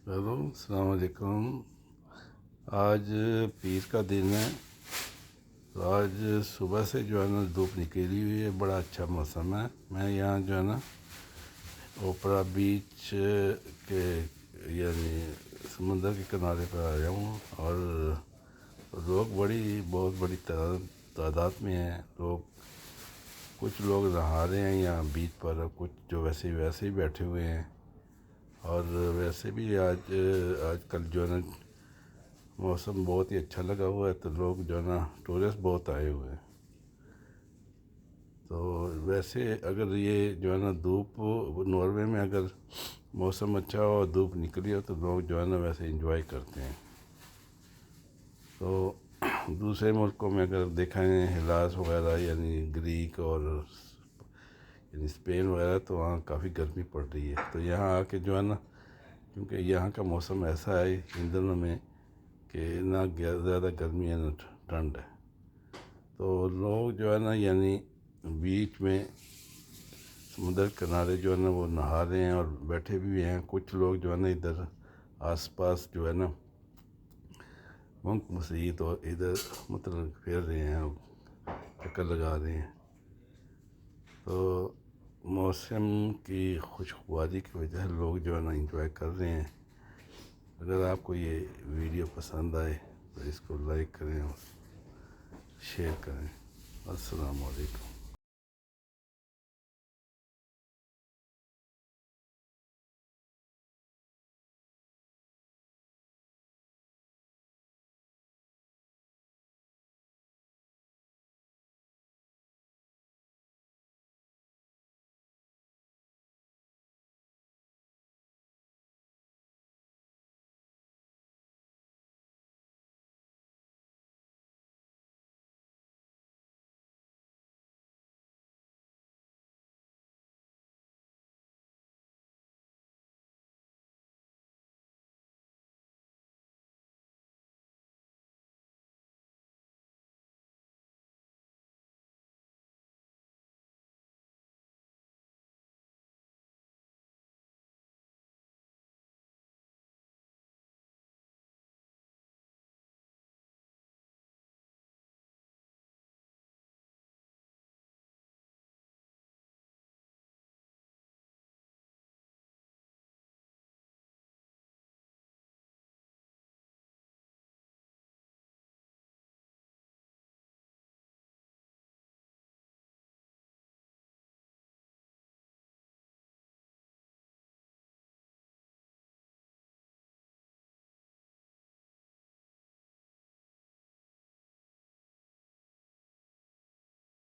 Hello, السلام علیکم۔ آج پیر کا دن ہے، تو آج صبح سے جو ہے نا دھوپ نکلی ہوئی ہے، بڑا اچھا موسم ہے۔ میں یہاں جو ہے نا اوپرا بیچ کے یعنی سمندر کے کنارے پر آیا ہوں، اور لوگ بہت بڑی تعداد میں ہیں۔ کچھ لوگ نہا رہے ہیں یہاں بیچ پر، اور کچھ جو ویسے ہی بیٹھے ہوئے ہیں۔ اور ویسے بھی آج کل جو ہے نا موسم بہت ہی اچھا لگا ہوا ہے، تو لوگ جو ہے نا ٹورسٹ بہت آئے ہوئے ہیں۔ تو ویسے اگر یہ جو ہے نا دھوپ ناروے میں اگر موسم اچھا ہو اور دھوپ نکلی ہو تو لوگ جو ہے نا ویسے انجوائے کرتے ہیں۔ تو دوسرے ملکوں میں اگر دیکھا ہے ہلاس وغیرہ یعنی گریک اور یعنی اسپین وغیرہ، تو وہاں کافی گرمی پڑ رہی ہے۔ تو یہاں آ کے جو ہے نا، کیونکہ یہاں کا موسم ایسا ہے ان دنوں میں کہ نہ زیادہ گرمی ہے نہ ٹھنڈ ہے، تو لوگ جو ہے نا یعنی بیچ میں سمندر کنارے جو ہے نا وہ نہا رہے ہیں اور بیٹھے بھی ہیں۔ کچھ لوگ جو ہے نا ادھر آس پاس جو ہے نا منک مسیت اور ادھر مطلب پھیر رہے ہیں، چکر لگا رہے ہیں۔ تو موسم کی خوشگواری کی وجہ سے لوگ جو ہے نا انجوائے کر رہے ہیں۔ اگر آپ کو یہ ویڈیو پسند آئے تو اس کو لائک کریں اور شیئر کریں۔ السلام علیکم۔